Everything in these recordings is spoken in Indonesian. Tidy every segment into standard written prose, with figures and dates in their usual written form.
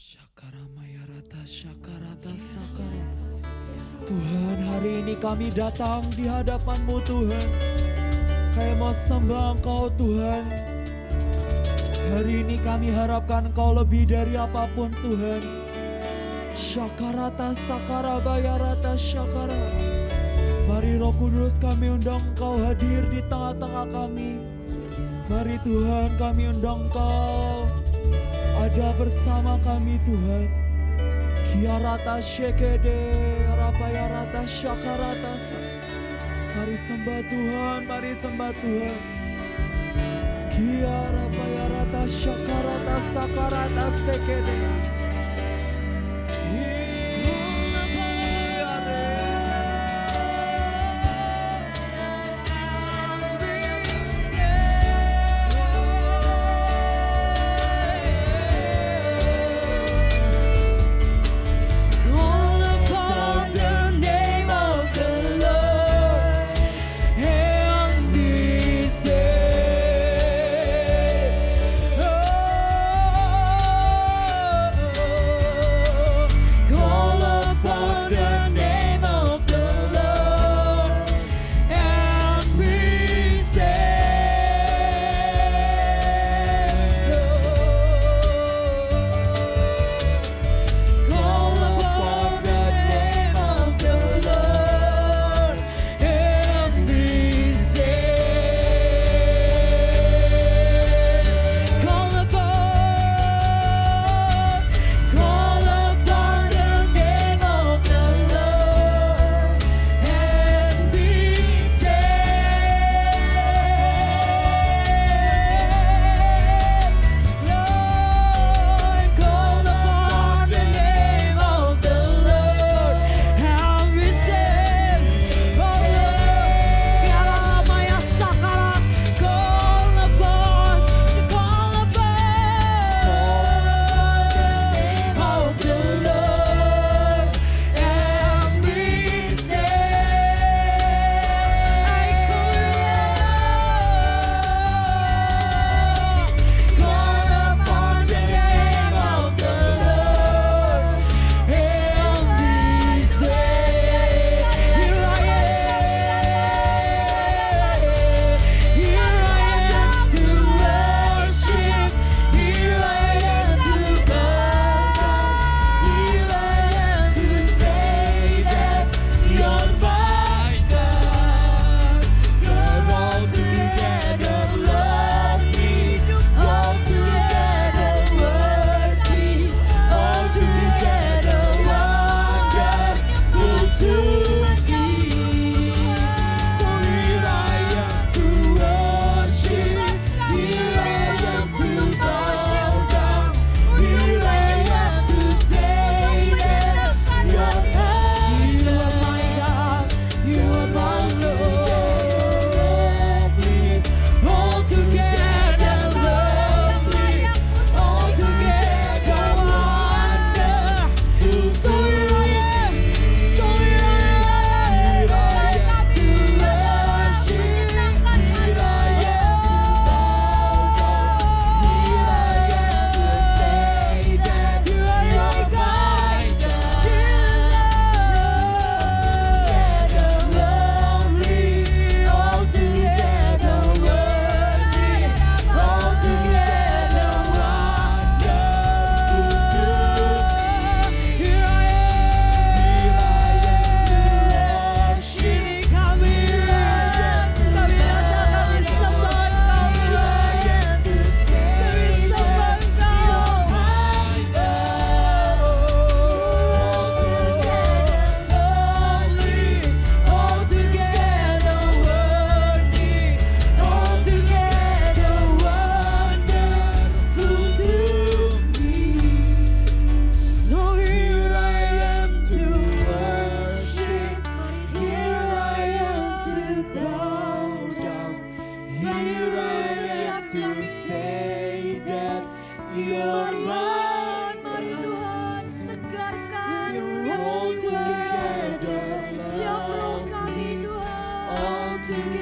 Shakaramaya rata shakarata sakara. Tuhan, hari ini kami datang di hadapan-Mu Tuhan. Kayak mau sembah Engkau Tuhan. Hari ini kami harapkan Engkau lebih dari apapun Tuhan. Shakarata sakara bayarata shakara. Mari Roh Kudus, kami undang Engkau hadir di tengah-tengah kami. Mari Tuhan, kami undang Engkau ada bersama kami Tuhan. Kiarata shekede rapaya rata shakarata. Mari sembah Tuhan, mari sembah Tuhan. Kiarapaya rata shakarata sakarata shekede.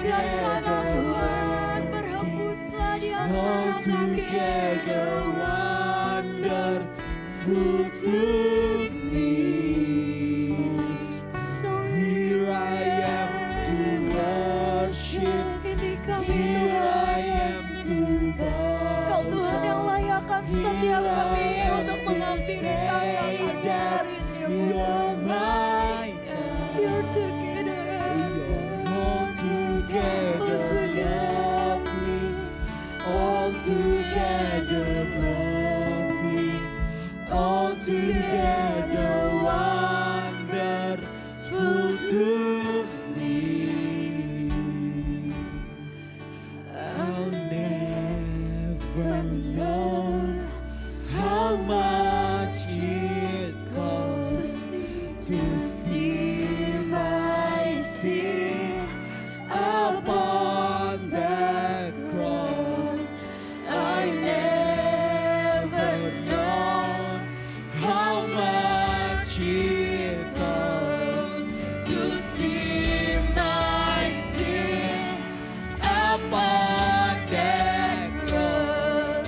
Biarkanlah Tuhan berhembuslah di antara kami. full to me. So Here I am to worship. ini kami Here Tuhan. I am to bow Kau Tuhan yang down. layakkan setiap kami untuk menghampiri tanda kasih hari ini. You're my God. You're together. You're all together lovely. All together lovely. All together wonderful to me. I'll never know how much it costs to see my sin upon that cross. I never know how much it costs to see my sin upon that cross.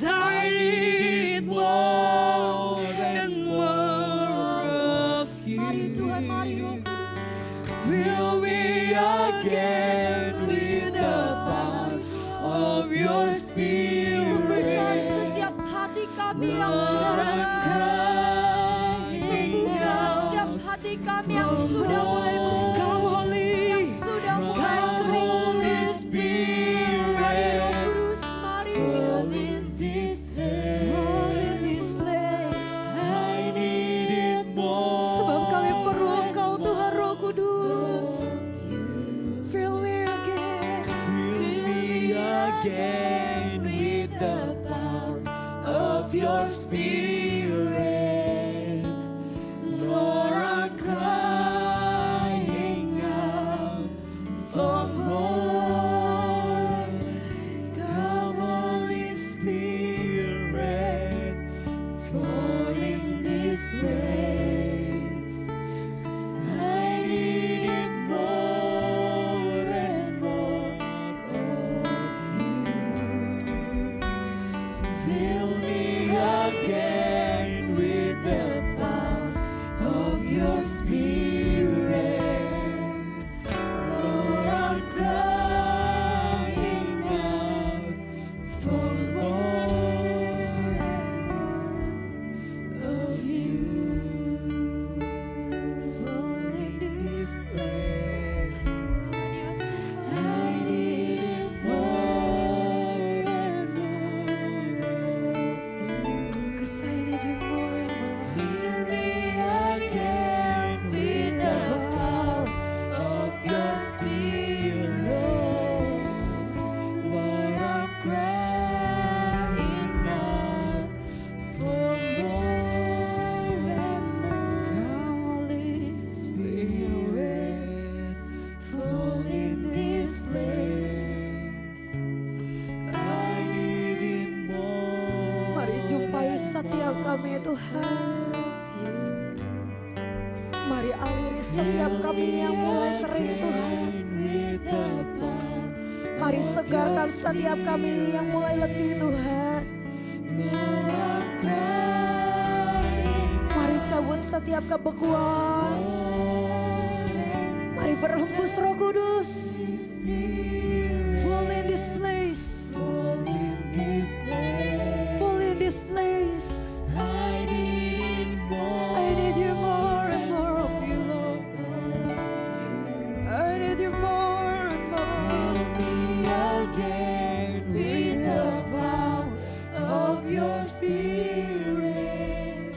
I need more and more of you. Mari Tuhan, mari Roh Kudus. Fill me again with the power of your Sembuhkan spirit. setiap hati kami yang Lord, I'm crying sembuhkan setiap out. hati kami yang sudah mulai bengkak, Come Holy, yang sudah mulai come kering. Holy Mari Roh Spirit. Kudus, mari. Fall in this place. Fall in this place. I need it more. Sebab kami perlu Engkau Tuhan Roh Kudus. Fill me again. Fill me again with the power of your spirit. Lord, I'm crying out for more. Come Holy Spirit, fall in this place. I need it more and more of you. Fill me again with the power of your spirit. Lord, I'm crying out for more of you. Fall in this place. I need it more and more of you. 'Cause I need you more and more. Fill me again with the power of your spirit. Lord, I'm crying out for more and more. Come Holy Spirit, fall in this place. I need it more. Mari jumpai setiap kami Tuhan. Mari aliri setiap kami yang mulai kering Tuhan. Mari segarkan setiap kami yang mulai letih Tuhan. Mari cabut setiap kebekuan. Mari berhembus Roh Kudus. Fall in this place. Fall in this place. I I need you more and more of you, Lord. I need you more and more. again with the power of your spirit.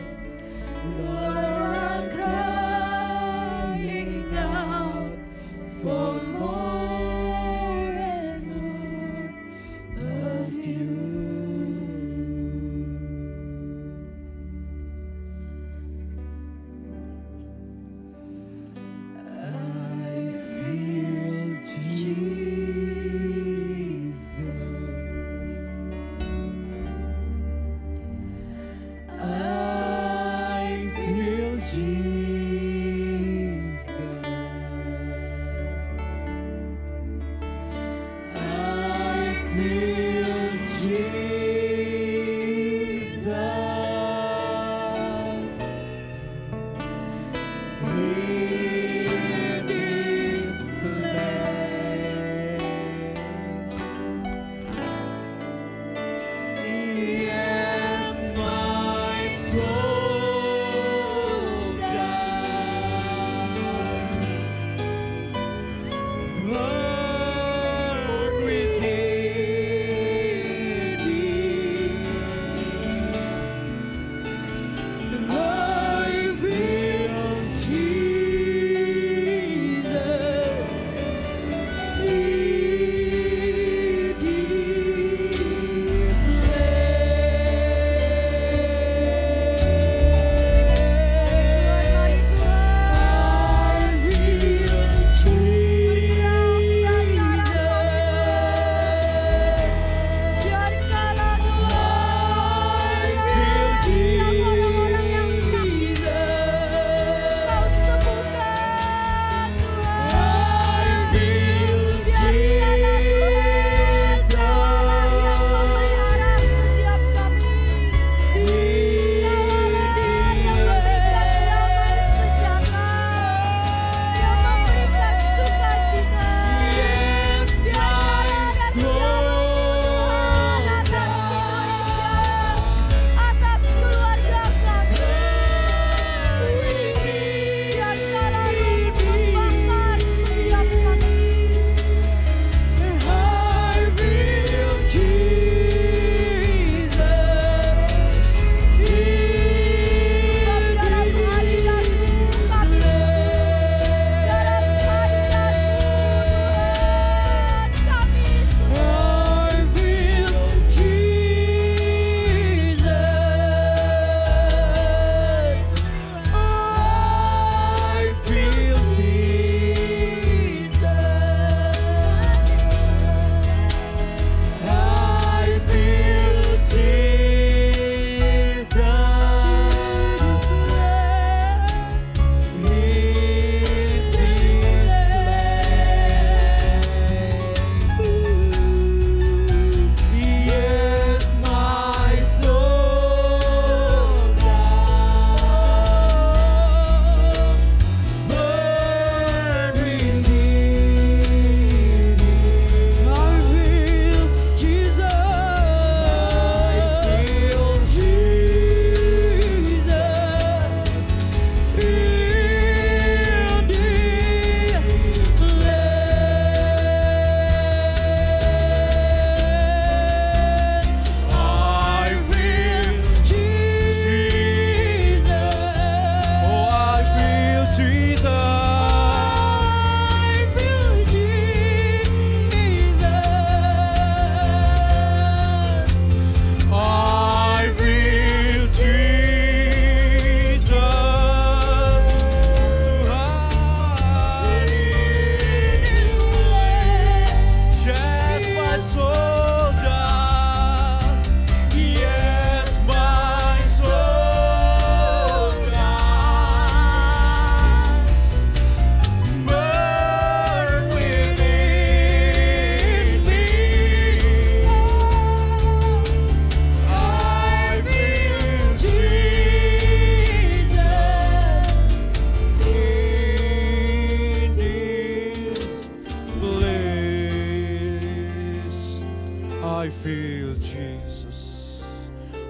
Lord, I'm crying out for more and more of you. I feel Jesus.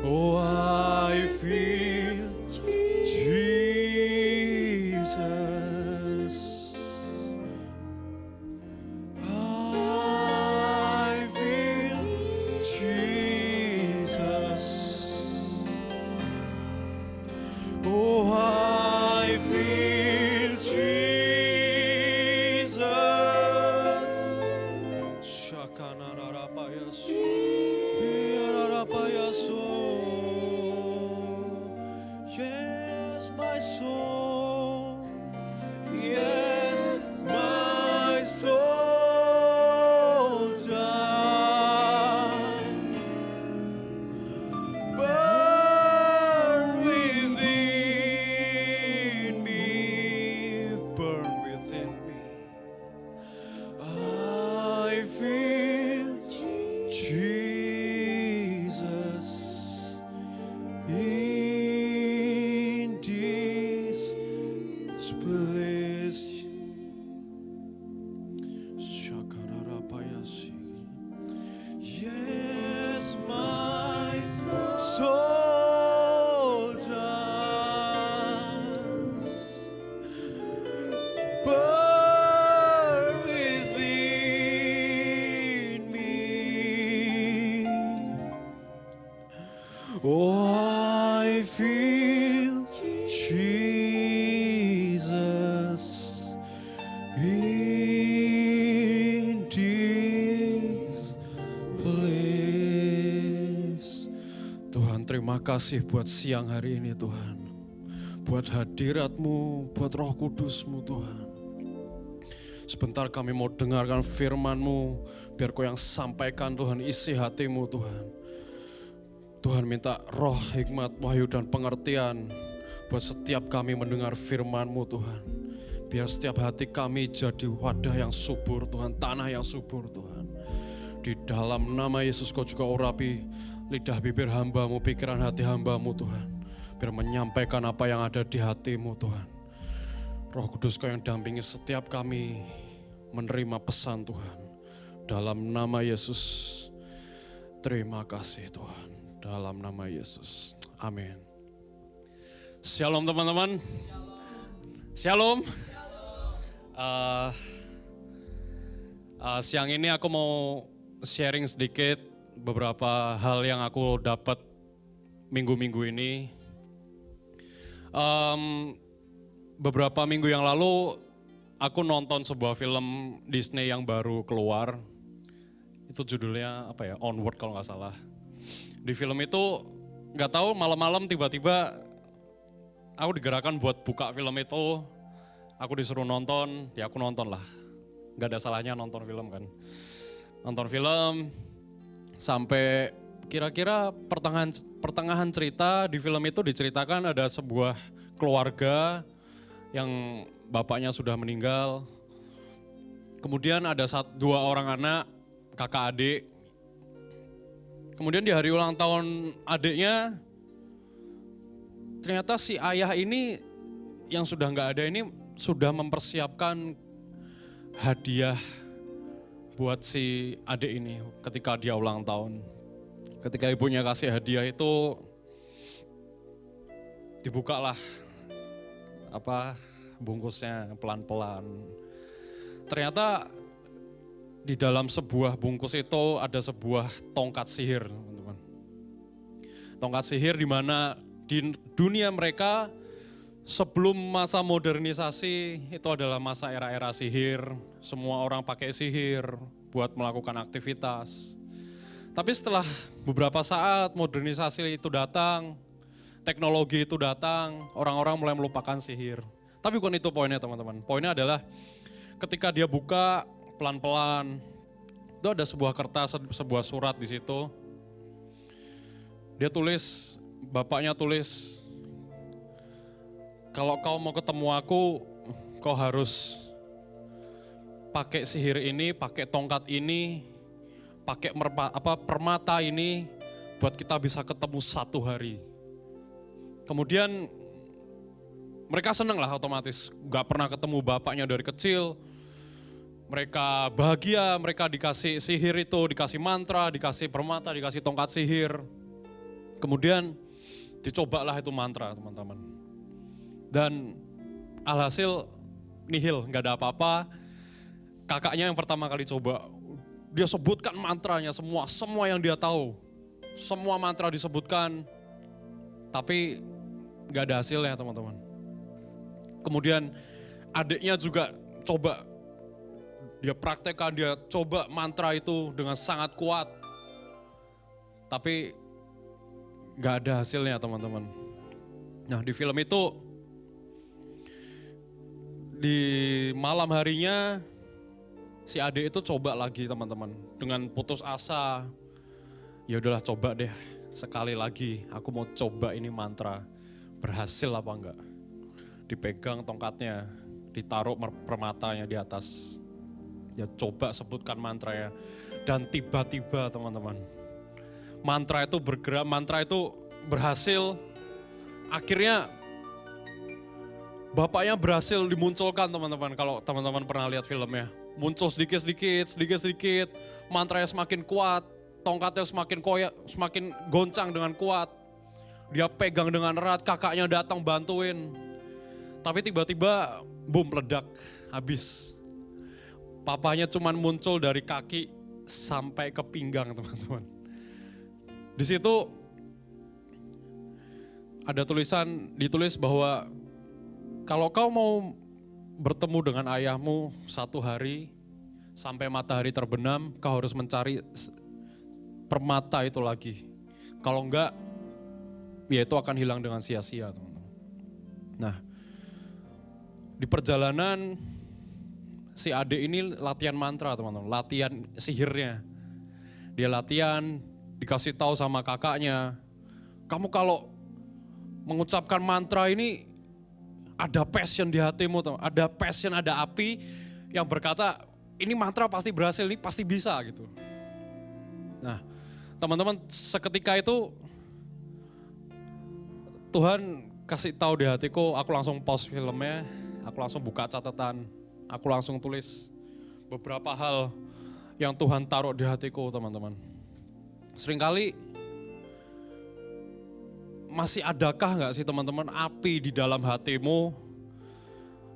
Oh, I feel Jesus. I feel Jesus. Oh, I feel Jesus. Shakanarapayas. Yes, my soul. Yes, my soul does burn within me, burn within me. I feel Jesus in this place. Shakararapayasi. Yes, my soul does burn within me. Oh, I feel Jesus in this place. Tuhan, terima kasih buat siang hari ini Tuhan. Buat hadirat-Mu, buat Roh Kudus-Mu Tuhan. Sebentar kami mau dengarkan firman-Mu, biar Kau yang sampaikan Tuhan, isi hati-Mu Tuhan. Tuhan minta roh, hikmat, wahyu dan pengertian buat setiap kami mendengar firman-Mu Tuhan. Biar setiap hati kami jadi wadah yang subur Tuhan, tanah yang subur Tuhan. Di dalam nama Yesus Kau juga urapi lidah bibir hamba-Mu, pikiran hati hamba-Mu Tuhan. Biar menyampaikan apa yang ada di hati-Mu Tuhan. Roh Kudus Kau yang dampingi setiap kami menerima pesan Tuhan. Dalam nama Yesus, terima kasih Tuhan. Dalam nama Yesus, amin. Shalom teman-teman. Shalom. Siang ini aku mau sharing sedikit beberapa hal yang aku dapat minggu-minggu ini. Beberapa minggu yang lalu aku nonton sebuah film Disney yang baru keluar. Itu judulnya apa ya? Onward kalau nggak salah. Di film itu nggak tahu malam-malam tiba-tiba aku digerakkan buat buka film itu. Aku disuruh nonton, ya aku nonton lah. Nggak ada salahnya nonton film kan. Nonton film sampai kira-kira pertengahan cerita di film itu diceritakan ada sebuah keluarga yang bapaknya sudah meninggal. Kemudian ada dua orang anak, kakak adik. Kemudian di hari ulang tahun adiknya, ternyata si ayah ini yang sudah nggak ada ini sudah mempersiapkan hadiah buat si adik ini ketika dia ulang tahun. Ketika ibunya kasih hadiah itu, dibukalah bungkusnya pelan-pelan. Ternyata di dalam sebuah bungkus itu ada sebuah tongkat sihir, teman-teman. Tongkat sihir di mana di dunia mereka sebelum masa modernisasi itu adalah masa era-era sihir. Semua orang pakai sihir buat melakukan aktivitas. Tapi setelah beberapa saat modernisasi itu datang, teknologi itu datang, orang-orang mulai melupakan sihir. Tapi bukan itu poinnya teman-teman. Poinnya adalah ketika dia buka pelan-pelan, itu ada sebuah kertas, sebuah surat di situ. Dia tulis, bapaknya tulis, kalau kau mau ketemu aku, kau harus pakai sihir ini, pakai tongkat ini, pakai permata ini, buat kita bisa ketemu satu hari. Kemudian mereka seneng lah otomatis, gak pernah ketemu bapaknya dari kecil. Mereka bahagia, mereka dikasih sihir itu, dikasih mantra, dikasih permata, dikasih tongkat sihir. Kemudian dicobalah itu mantra teman-teman. Dan alhasil nihil, nggak ada apa-apa. Kakaknya yang pertama kali coba, dia sebutkan mantranya semua yang dia tahu. Semua mantra disebutkan, tapi nggak ada hasilnya teman-teman. Kemudian adiknya juga coba, dia praktekkan, dia coba mantra itu dengan sangat kuat. Tapi nggak ada hasilnya teman-teman. Nah di film itu, di malam harinya si adik itu coba lagi teman-teman. Dengan putus asa, ya udahlah coba deh sekali lagi. Aku mau coba ini mantra, berhasil apa enggak. Dipegang tongkatnya, ditaruh permatanya di atas. Ya coba sebutkan mantranya. Dan tiba-tiba teman-teman, mantra itu bergerak, mantra itu berhasil. Akhirnya bapaknya berhasil dimunculkan teman-teman. Kalau teman-teman pernah lihat filmnya, muncul sedikit-sedikit, mantranya semakin kuat, tongkatnya semakin goncang dengan kuat. Dia pegang dengan erat, kakaknya datang bantuin. Tapi tiba-tiba boom, meledak, habis. Papanya cuman muncul dari kaki sampai ke pinggang teman-teman. Di situ ada ditulis bahwa kalau kau mau bertemu dengan ayahmu 1 hari sampai matahari terbenam, kau harus mencari permata itu lagi. Kalau enggak, ya itu akan hilang dengan sia-sia teman-teman. Nah, di perjalanan si adik ini latihan mantra teman-teman, latihan sihirnya. Dia latihan, dikasih tahu sama kakaknya, kamu kalau mengucapkan mantra ini ada passion di hatimu, ada passion, ada api yang berkata ini mantra pasti berhasil, ini pasti bisa gitu. Nah teman-teman, seketika itu Tuhan kasih tahu di hatiku, aku langsung pause filmnya, aku langsung buka catatan, aku langsung tulis beberapa hal yang Tuhan taruh di hatiku teman-teman. Seringkali masih adakah nggak sih teman-teman api di dalam hatimu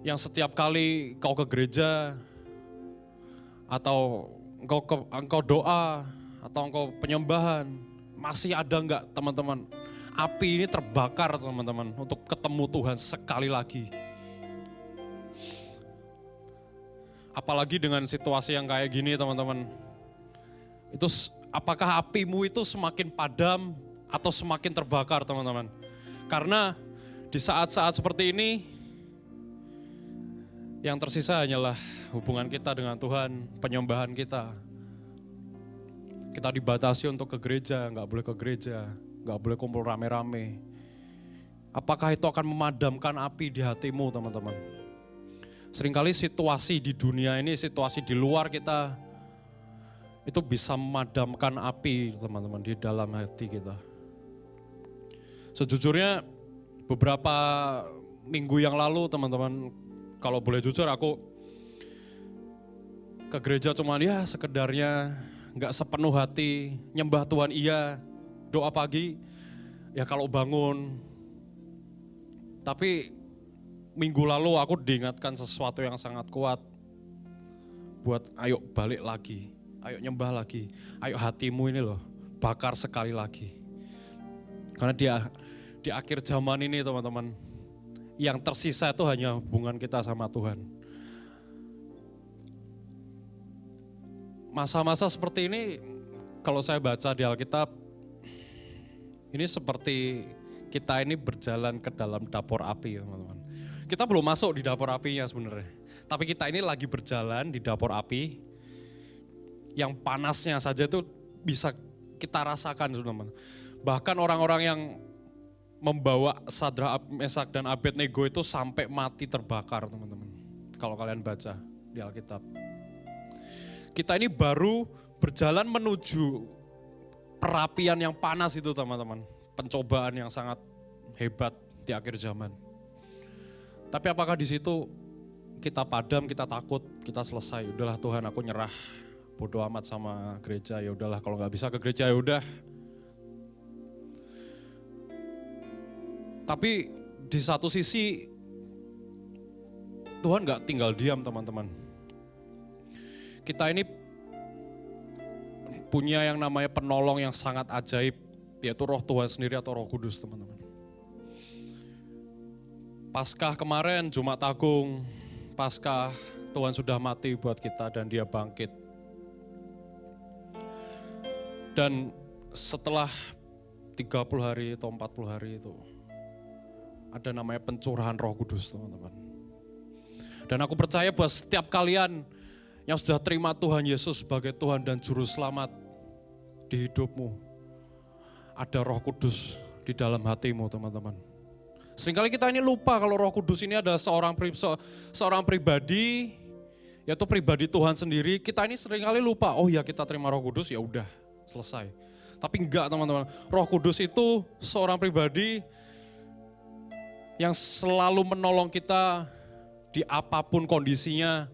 yang setiap kali kau ke gereja atau engkau doa atau engkau penyembahan, masih ada nggak teman-teman api ini terbakar teman-teman untuk ketemu Tuhan sekali lagi? Apalagi dengan situasi yang kayak gini teman-teman, itu apakah apimu itu semakin padam atau semakin terbakar teman-teman? Karena di saat-saat seperti ini, yang tersisa hanyalah hubungan kita dengan Tuhan, penyembahan kita. Kita dibatasi untuk ke gereja, nggak boleh ke gereja, nggak boleh kumpul rame-rame. Apakah itu akan memadamkan api di hatimu teman-teman? Seringkali situasi di dunia ini, situasi di luar kita, itu bisa memadamkan api teman-teman di dalam hati kita. Sejujurnya beberapa minggu yang lalu teman-teman, kalau boleh jujur aku ke gereja cuman ya sekedarnya, gak sepenuh hati, nyembah Tuhan iya, doa pagi, ya kalau bangun. Tapi minggu lalu aku diingatkan sesuatu yang sangat kuat, buat ayo balik lagi, ayo nyembah lagi, ayo hatimu ini loh, bakar sekali lagi. Karena di akhir zaman ini teman-teman, yang tersisa itu hanya hubungan kita sama Tuhan. Masa-masa seperti ini, kalau saya baca di Alkitab, ini seperti kita ini berjalan ke dalam dapur api teman-teman. Kita belum masuk di dapur apinya sebenarnya, tapi kita ini lagi berjalan di dapur api, yang panasnya saja itu bisa kita rasakan teman-teman. Bahkan orang-orang yang membawa Sadrak, Mesak dan Abednego itu sampai mati terbakar teman-teman. Kalau kalian baca di Alkitab. Kita ini baru berjalan menuju perapian yang panas itu teman-teman. Pencobaan yang sangat hebat di akhir zaman. Tapi apakah di situ kita padam, kita takut, kita selesai? Udahlah Tuhan, aku nyerah. Bodoh amat sama gereja, ya udahlah kalau nggak bisa ke gereja ya udah. Tapi di satu sisi Tuhan gak tinggal diam teman-teman. Kita ini punya yang namanya penolong yang sangat ajaib, yaitu Roh Tuhan sendiri atau Roh Kudus teman-teman. Paskah kemarin Jumat Agung, Paskah Tuhan sudah mati buat kita dan dia bangkit. Dan setelah 30 hari atau 40 hari itu ada namanya pencurahan Roh Kudus teman-teman. Dan aku percaya bahwa setiap kalian yang sudah terima Tuhan Yesus sebagai Tuhan dan Juru Selamat di hidupmu, ada Roh Kudus di dalam hatimu teman-teman. Seringkali kita ini lupa kalau Roh Kudus ini adalah seorang pribadi, yaitu pribadi Tuhan sendiri. Kita ini seringkali lupa, oh ya kita terima Roh Kudus ya udah selesai. Tapi enggak teman-teman, Roh Kudus itu seorang pribadi yang selalu menolong kita di apapun kondisinya,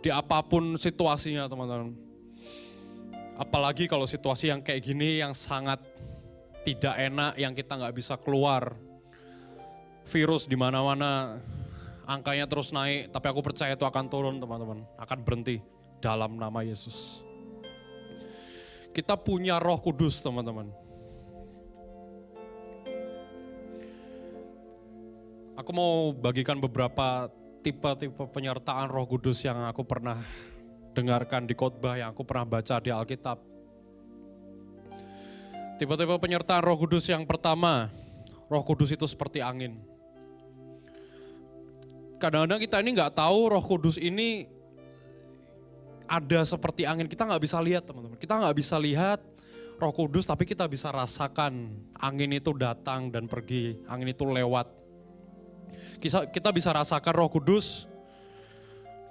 di apapun situasinya teman-teman. Apalagi kalau situasi yang kayak gini yang sangat tidak enak, yang kita nggak bisa keluar. Virus di mana-mana, angkanya terus naik, tapi aku percaya itu akan turun teman-teman, akan berhenti dalam nama Yesus. Kita punya Roh Kudus teman-teman. Aku mau bagikan beberapa tipe-tipe penyertaan Roh Kudus yang aku pernah dengarkan di khotbah, yang aku pernah baca di Alkitab. Tipe-tipe penyertaan Roh Kudus yang pertama, Roh Kudus itu seperti angin. Kadang-kadang kita ini nggak tahu Roh Kudus ini ada seperti angin. Kita nggak bisa lihat teman-teman. Kita nggak bisa lihat Roh Kudus, tapi kita bisa rasakan angin itu datang dan pergi, angin itu lewat. Kita bisa rasakan Roh Kudus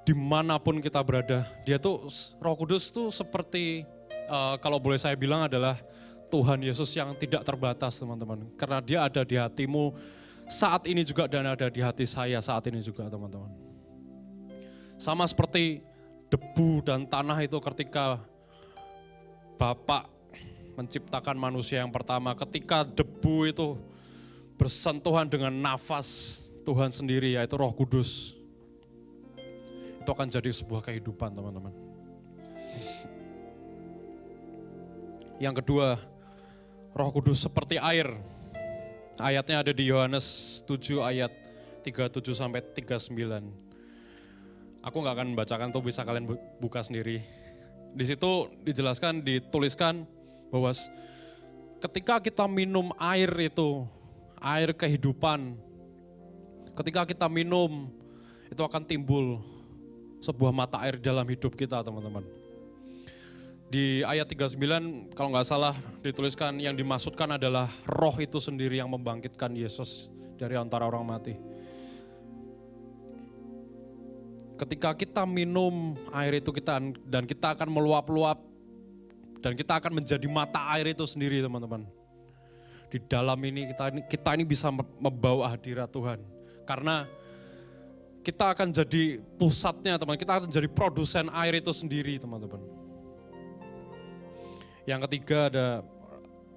dimanapun kita berada. Dia tuh, Roh Kudus tuh seperti, kalau boleh saya bilang adalah Tuhan Yesus yang tidak terbatas teman-teman. Karena dia ada di hatimu saat ini juga dan ada di hati saya saat ini juga teman-teman. Sama seperti debu dan tanah itu ketika Bapa menciptakan manusia yang pertama. Ketika debu itu bersentuhan dengan nafas Tuhan sendiri, yaitu Roh Kudus, itu akan jadi sebuah kehidupan teman-teman. Yang kedua, Roh Kudus seperti air. Ayatnya ada di Yohanes 7 ayat 37 sampai 39. Aku gak akan membacakan, tuh bisa kalian buka sendiri. Di situ dijelaskan, dituliskan bahwa ketika kita minum air itu, air kehidupan, ketika kita minum, itu akan timbul sebuah mata air dalam hidup kita teman-teman. Di ayat 39 kalau nggak salah dituliskan yang dimaksudkan adalah roh itu sendiri yang membangkitkan Yesus dari antara orang mati. Ketika kita minum air itu dan kita akan meluap-luap dan kita akan menjadi mata air itu sendiri teman-teman. Di dalam ini kita ini bisa membawa hadirat Tuhan. Karena kita akan jadi pusatnya teman, kita akan jadi produsen air itu sendiri teman-teman. Yang ketiga ada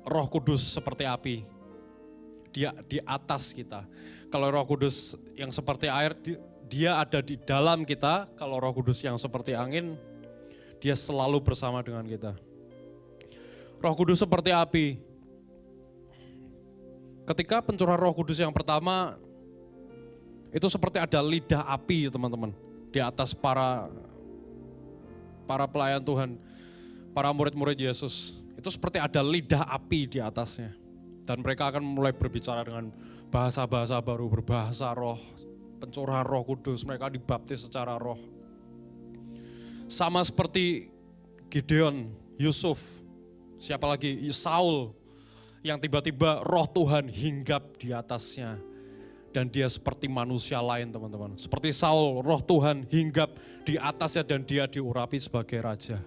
Roh Kudus seperti api. Dia di atas kita. Kalau Roh Kudus yang seperti air, dia ada di dalam kita. Kalau Roh Kudus yang seperti angin, dia selalu bersama dengan kita. Roh Kudus seperti api. Ketika pencurahan Roh Kudus yang pertama, itu seperti ada lidah api teman-teman. Di atas para pelayan Tuhan, para murid-murid Yesus. Itu seperti ada lidah api di atasnya. Dan mereka akan mulai berbicara dengan bahasa-bahasa baru, berbahasa roh, pencurahan Roh Kudus, mereka dibaptis secara roh. Sama seperti Gideon, Yusuf, siapa lagi, Saul, yang tiba-tiba roh Tuhan hinggap di atasnya. Dan dia seperti manusia lain teman-teman. Seperti Saul, roh Tuhan hinggap di atasnya dan dia diurapi sebagai raja.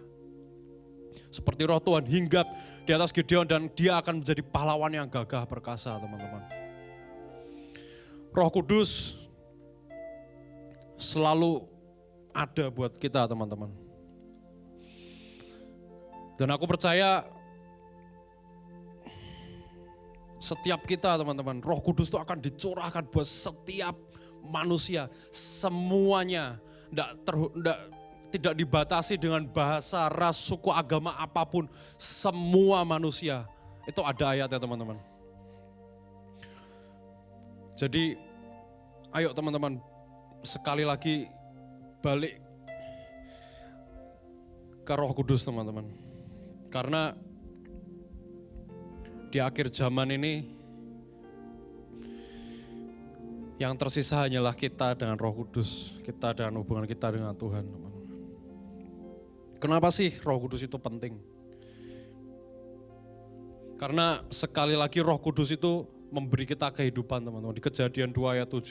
Seperti roh Tuhan hinggap di atas Gideon dan dia akan menjadi pahlawan yang gagah perkasa teman-teman. Roh Kudus selalu ada buat kita teman-teman. Dan aku percaya Setiap kita teman-teman, Roh Kudus itu akan dicurahkan buat setiap manusia, semuanya. Tidak dibatasi dengan bahasa, ras, suku, agama apapun, semua manusia. Itu ada ayatnya teman-teman. Jadi ayo teman-teman, sekali lagi balik ke Roh Kudus teman-teman. Karena di akhir zaman ini yang tersisa hanyalah kita dengan Roh Kudus, kita dengan hubungan kita dengan Tuhan. Kenapa sih Roh Kudus itu penting? Karena sekali lagi Roh Kudus itu memberi kita kehidupan teman-teman. Di Kejadian 2 ayat 7,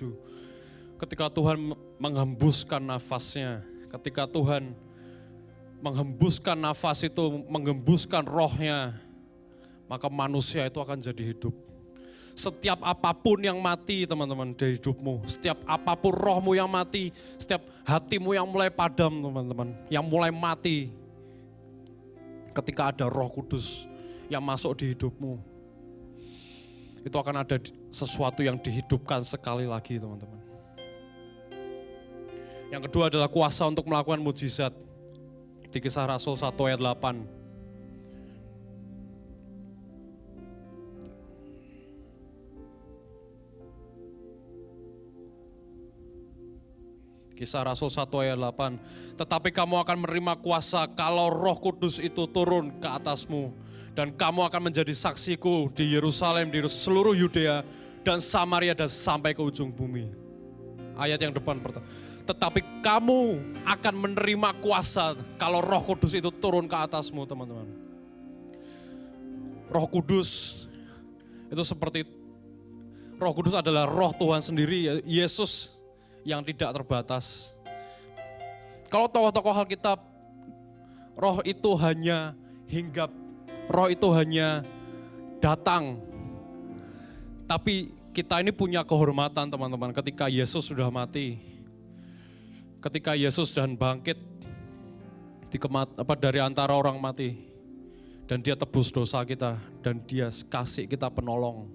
ketika Tuhan menghembuskan nafasnya, ketika Tuhan menghembuskan nafas itu, menghembuskan rohnya, maka manusia itu akan jadi hidup. Setiap apapun yang mati teman-teman dari hidupmu, setiap apapun rohmu yang mati, setiap hatimu yang mulai padam teman-teman, yang mulai mati, ketika ada Roh Kudus yang masuk di hidupmu, itu akan ada sesuatu yang dihidupkan sekali lagi teman-teman. Yang kedua adalah kuasa untuk melakukan mujizat. Di Kisah Rasul 1 ayat 8. Kisah Rasul 1 ayat 8. Tetapi kamu akan menerima kuasa kalau Roh Kudus itu turun ke atasmu. Dan kamu akan menjadi saksiku di Yerusalem, di seluruh Yudea dan Samaria dan sampai ke ujung bumi. Ayat yang depan pertama. Tetapi kamu akan menerima kuasa kalau Roh Kudus itu turun ke atasmu teman-teman. Roh Kudus itu seperti, Roh Kudus adalah roh Tuhan sendiri, Yesus yang tidak terbatas. Kalau tokoh-tokoh Alkitab, roh itu hanya hinggap, roh itu hanya datang. Tapi kita ini punya kehormatan teman-teman, ketika Yesus sudah mati, ketika Yesus dan bangkit dari antara orang mati, dan dia tebus dosa kita, dan dia kasih kita penolong.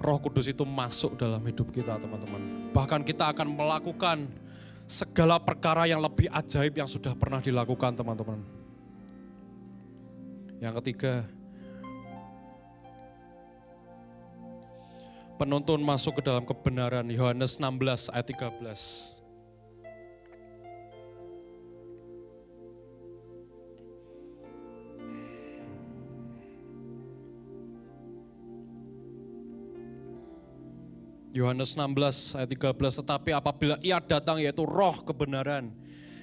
Roh Kudus itu masuk dalam hidup kita teman-teman. Bahkan kita akan melakukan segala perkara yang lebih ajaib yang sudah pernah dilakukan teman-teman. Yang ketiga, penuntun masuk ke dalam kebenaran. Yohanes 16 ayat 13. Yohanes 16 ayat 13, tetapi apabila ia datang yaitu roh kebenaran,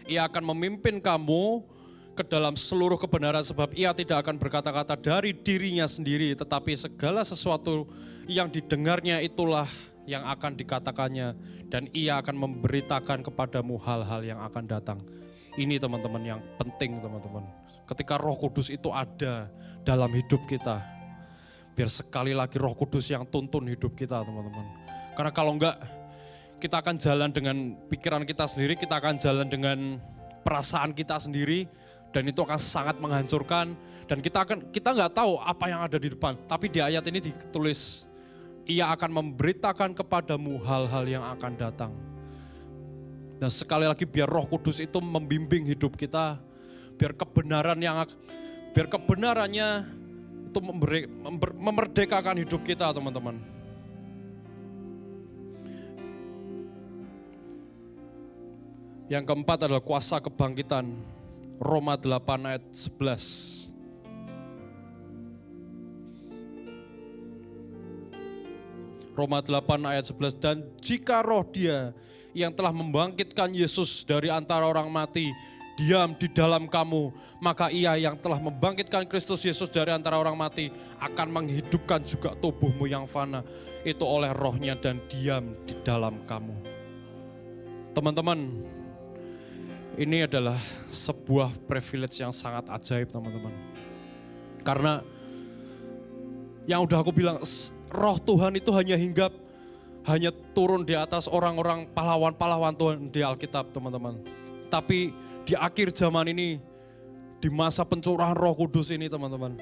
ia akan memimpin kamu ke dalam seluruh kebenaran sebab ia tidak akan berkata-kata dari dirinya sendiri, tetapi segala sesuatu yang didengarnya itulah yang akan dikatakannya dan ia akan memberitakan kepadamu hal-hal yang akan datang. Ini teman-teman yang penting teman-teman. Ketika Roh Kudus itu ada dalam hidup kita, biar sekali lagi Roh Kudus yang tuntun hidup kita teman-teman. Karena kalau enggak, kita akan jalan dengan pikiran kita sendiri, kita akan jalan dengan perasaan kita sendiri, dan itu akan sangat menghancurkan. Dan kita nggak tahu apa yang ada di depan. Tapi di ayat ini ditulis, ia akan memberitakan kepadamu hal-hal yang akan datang. Dan sekali lagi biar Roh Kudus itu membimbing hidup kita, biar kebenarannya itu memerdekakan hidup kita teman-teman. Yang keempat adalah kuasa kebangkitan. Roma 8 ayat 11. Roma 8 ayat 11. Dan jika roh dia yang telah membangkitkan Yesus dari antara orang mati diam di dalam kamu, maka ia yang telah membangkitkan Kristus Yesus dari antara orang mati akan menghidupkan juga tubuhmu yang fana itu oleh rohnya dan diam di dalam kamu. Teman-teman, ini adalah sebuah privilege yang sangat ajaib teman-teman. Karena yang udah aku bilang, roh Tuhan itu hanya hinggap, hanya turun di atas orang-orang pahlawan-pahlawan Tuhan di Alkitab teman-teman. Tapi di akhir zaman ini, di masa pencurahan Roh Kudus ini teman-teman,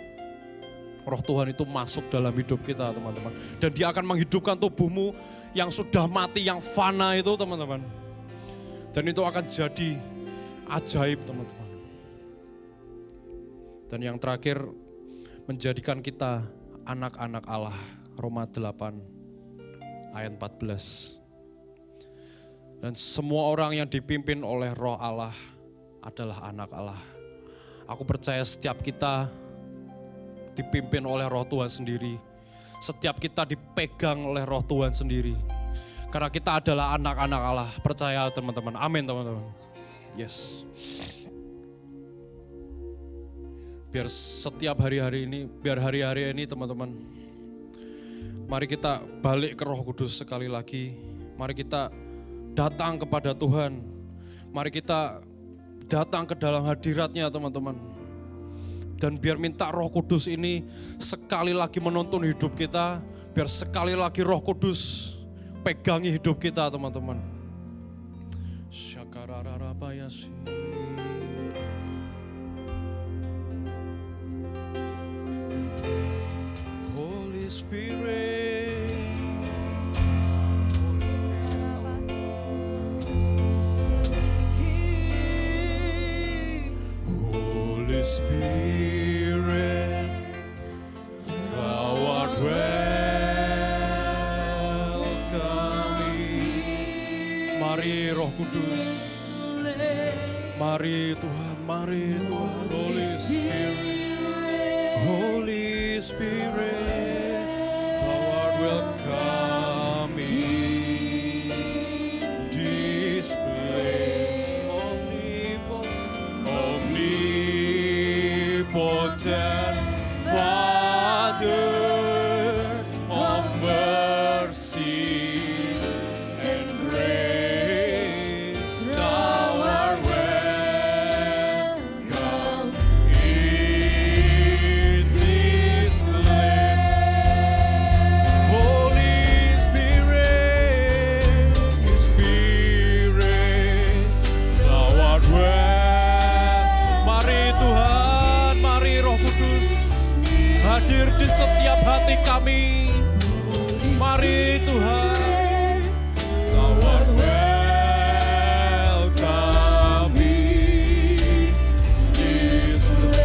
Roh Tuhan itu masuk dalam hidup kita teman-teman. Dan dia akan menghidupkan tubuhmu yang sudah mati, yang fana itu teman-teman. Dan itu akan jadi ajaib teman-teman. Dan yang terakhir, menjadikan kita anak-anak Allah. Roma 8 ayat 14. Dan semua orang yang dipimpin oleh Roh Allah adalah anak Allah. Aku percaya setiap kita dipimpin oleh Roh Tuhan sendiri. Setiap kita dipegang oleh Roh Tuhan sendiri. Karena kita adalah anak-anak Allah. Percaya teman-teman. Amin teman-teman. Yes. Biar setiap hari-hari ini, biar hari-hari ini teman-teman, mari kita balik ke Roh Kudus sekali lagi. Mari kita datang kepada Tuhan. Mari kita datang ke dalam hadirat-Nya teman-teman. Dan biar minta Roh Kudus ini sekali lagi menuntun hidup kita. Biar sekali lagi Roh Kudus pegangi hidup kita teman-teman. Syakarararabayasi. Holy Spirit. Holy Spirit, Thou art welcome. Mari Roh Kudus, mari Tuhan, Holy Spirit, Holy Spirit, Thou art welcome in this place. Omnipotent Father of mercy and grace, Thou art welcome in this place. Holy Spirit, Thou art welcome. Mari Tuhan, mari Roh Kudus hadir di setiap hati kami. Mari Tuhan, Thou art welcome in this place.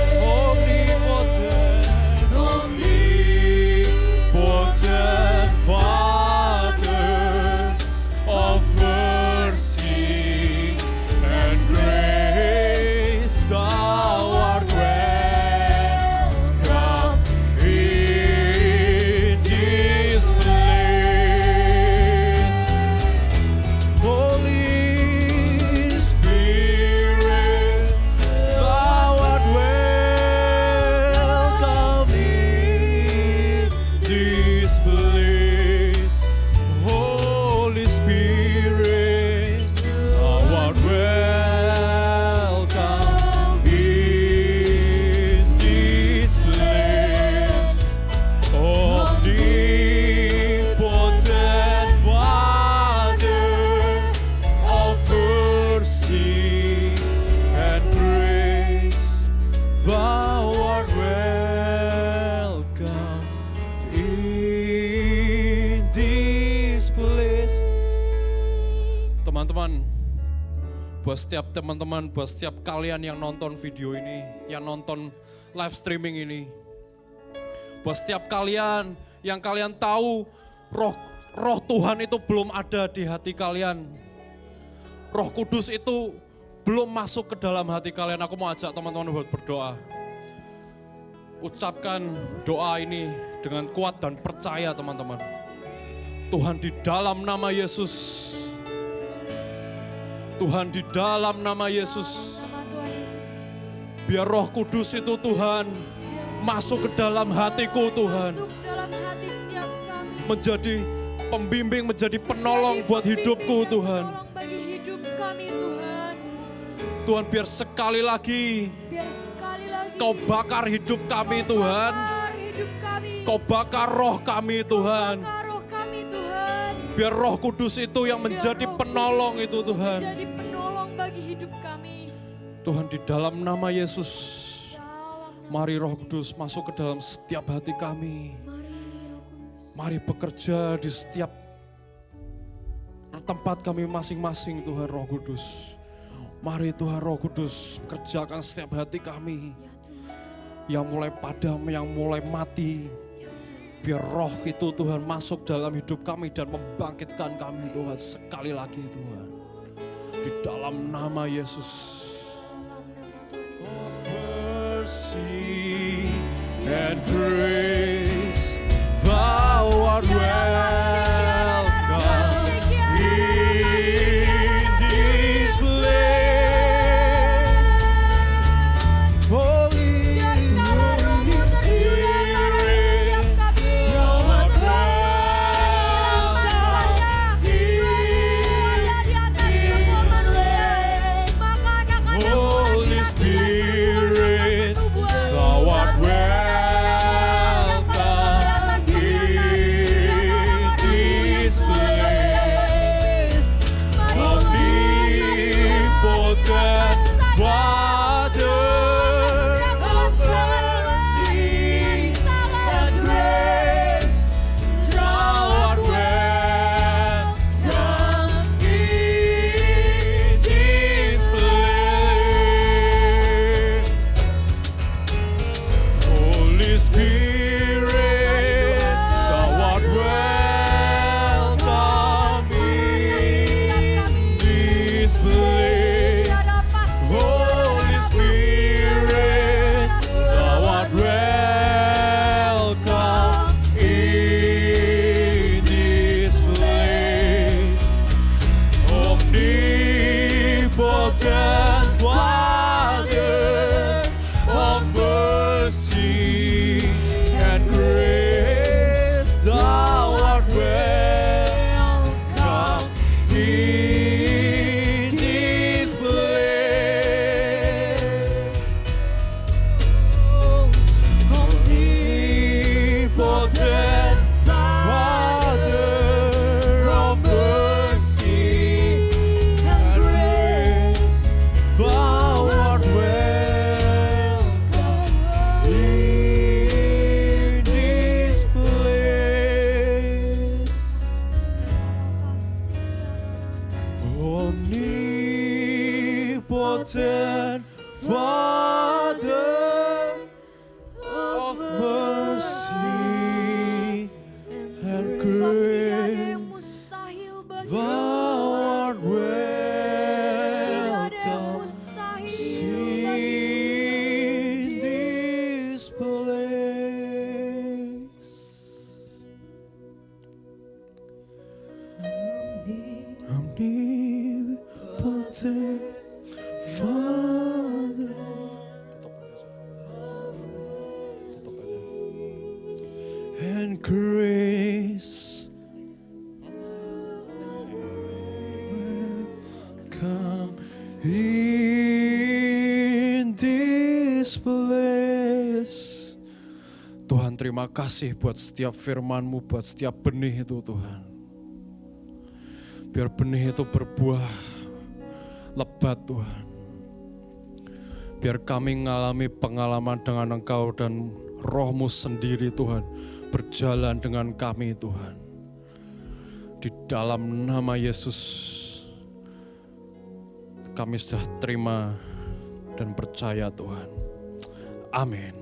Omnipotent Father of mercy and grace, Thou art welcome in this place. Holy Spirit, Thou art welcome in this place. Holy Spirit, Thou art welcome in this place. Omnipotent Father of mercy and grace, Thou art welcome in this place. Teman-teman, buat setiap teman-teman, buat setiap kalian yang nonton video ini, yang nonton live streaming ini, buat setiap kalian yang kalian tahu roh Tuhan itu belum ada di hati kalian, Roh Kudus itu belum masuk ke dalam hati kalian, aku mau ajak teman-teman buat berdoa. Ucapkan doa ini dengan kuat dan percaya teman-teman. Tuhan, di dalam nama Yesus, Tuhan, di dalam nama Yesus, Nama Tuhan Yesus. biar Roh Kudus itu Tuhan masuk ke dalam hatiku Tuhan. Masuk dalam hati setiap kami. Menjadi pembimbing, menjadi penolong buat hidupku Tuhan. Penolong bagi hidup kami Tuhan. Tuhan, biar sekali lagi Biar sekali lagi Kau bakar hidup kami Tuhan. bakar hidup kami. Kau bakar roh kami Tuhan. Bakar roh kami Tuhan. Biar Roh Kudus itu yang Biar menjadi Roh penolong Kudus itu Tuhan. Menjadi penolong bagi hidup kami. Tuhan, di dalam nama Yesus, Dalam nama Mari Roh Kudus masuk ke dalam setiap hati kami. Mari bekerja di setiap tempat kami masing-masing Tuhan Roh Kudus. Mari Tuhan Roh Kudus kerjakan setiap hati kami. Yang mulai padam, yang mulai mati. Biar roh itu Tuhan masuk dalam hidup kami dan membangkitkan kami Tuhan sekali lagi Tuhan. Di dalam nama Yesus. Mercy and grace, Thou art welcome in this place. Holy Spirit, Thou art welcome in this place. Holy Spirit, Thou art welcome in this place. Omnipotent Father of mercy and grace, Thou art welcome in this place. Holy Spirit, Thou art welcome in this place. Holy Spirit, Thou art welcome in this place. Omnipotent Father of mercy and grace, Thou art welcome in this place. Omnipotent Father of mercy and grace, Thou art welcome in this place. Omnipotent Father of mercy and grace, Thou art welcome in this place. Omnipotent Father and grace, welcome in this place. Tuhan, terima kasih buat setiap firman-Mu, buat setiap benih itu Tuhan. Biar benih itu berbuah lebat Tuhan. Biar kami mengalami pengalaman dengan Engkau dan Roh-Mu sendiri Tuhan, berjalan dengan kami Tuhan. Di dalam nama Yesus kami sudah terima dan percaya Tuhan. Amin.